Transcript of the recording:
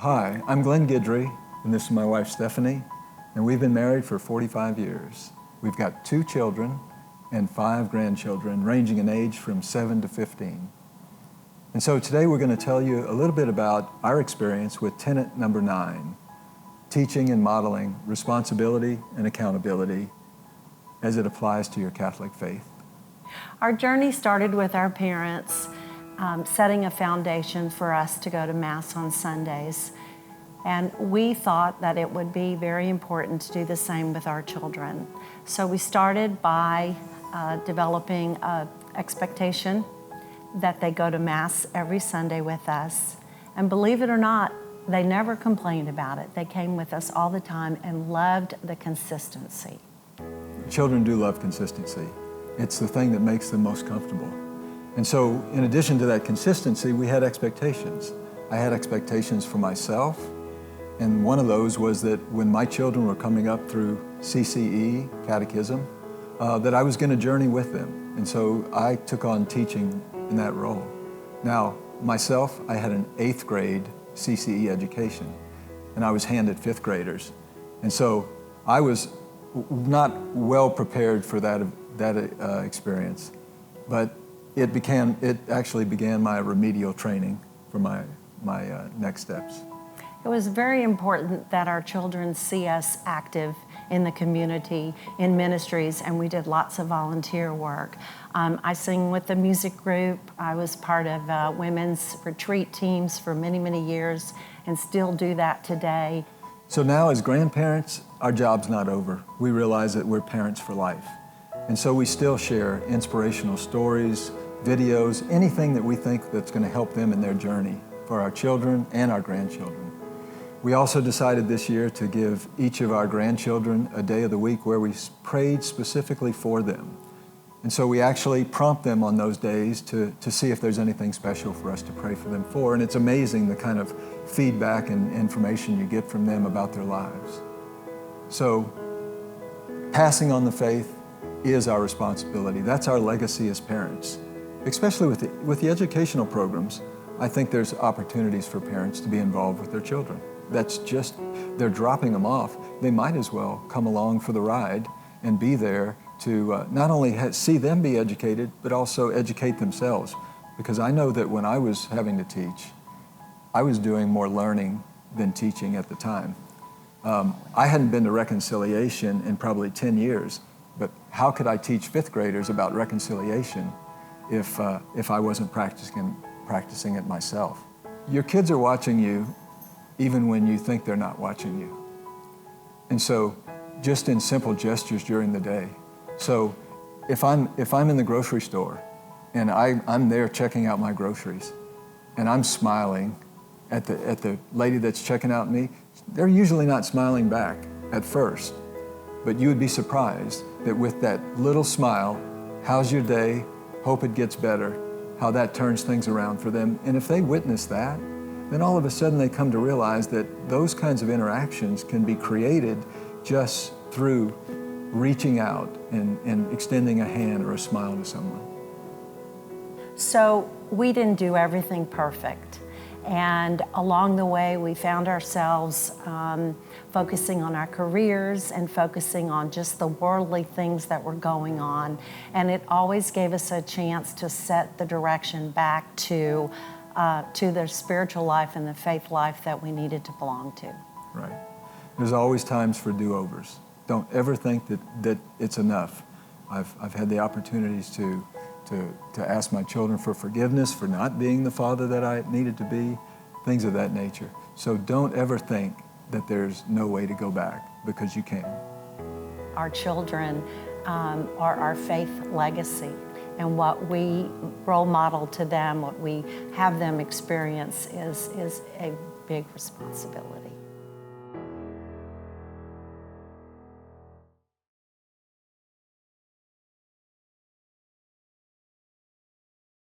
Hi, I'm Glenn Guidry, and this is my wife Stephanie, and we've been married for 45 years. We've got 2 children and 5 grandchildren, ranging in age from 7 to 15. And so today we're going to tell you a little bit about our experience with Tenet number 9, teaching and modeling responsibility and accountability as it applies to your Catholic faith. Our journey started with our parents setting a foundation for us to go to Mass on Sundays. And we thought that it would be very important to do the same with our children. So we started by developing an expectation that they go to Mass every Sunday with us. And believe it or not, they never complained about it. They came with us all the time and loved the consistency. Children do love consistency. It's the thing that makes them most comfortable. And so in addition to that consistency, we had expectations. I had expectations for myself, and one of those was that when my children were coming up through CCE, catechism, that I was going to journey with them. And so I took on teaching in that role. Now, myself, I had an 8th grade CCE education, and I was handed 5th graders. And so I was not well prepared for that experience, but it actually began my remedial training for my next steps. It was very important that our children see us active in the community, in ministries, and we did lots of volunteer work. I sing with the music group. I was part of women's retreat teams for many, many years and still do that today. So now as grandparents, our job's not over. We realize that we're parents for life. And so we still share inspirational stories, videos, anything that we think that's going to help them in their journey for our children and our grandchildren. We also decided this year to give each of our grandchildren a day of the week where we prayed specifically for them. And so we actually prompt them on those days to see if there's anything special for us to pray for them for. And it's amazing the kind of feedback and information you get from them about their lives. So passing on the faith is our responsibility. That's our legacy as parents. Especially with the educational programs, I think there's opportunities for parents to be involved with their children. That's just, they're dropping them off. They might as well come along for the ride and be there to not only see them be educated, but also educate themselves. Because I know that when I was having to teach, I was doing more learning than teaching at the time. I hadn't been to reconciliation in probably 10 years, but how could I teach 5th graders about reconciliation if I wasn't practicing it myself? Your kids are watching you even when you think they're not watching you. And so just in simple gestures during the day. So if I'm in the grocery store and I'm there checking out my groceries and I'm smiling at the lady that's checking out me, they're usually not smiling back at first. But you would be surprised that with that little smile, how's your day? Hope it gets better, how that turns things around for them. And if they witness that, then all of a sudden they come to realize that those kinds of interactions can be created just through reaching out and extending a hand or a smile to someone. So we didn't do everything perfect. And along the way, we found ourselves focusing on our careers and focusing on just the worldly things that were going on. And it always gave us a chance to set the direction back to the spiritual life and the faith life that we needed to belong to. Right. There's always times for do-overs. Don't ever think that it's enough. I've had the opportunities to ask my children for forgiveness for not being the father that I needed to be, things of that nature. So don't ever think that there's no way to go back, because you can. Our children are our faith legacy, and what we role model to them, what we have them experience is a big responsibility.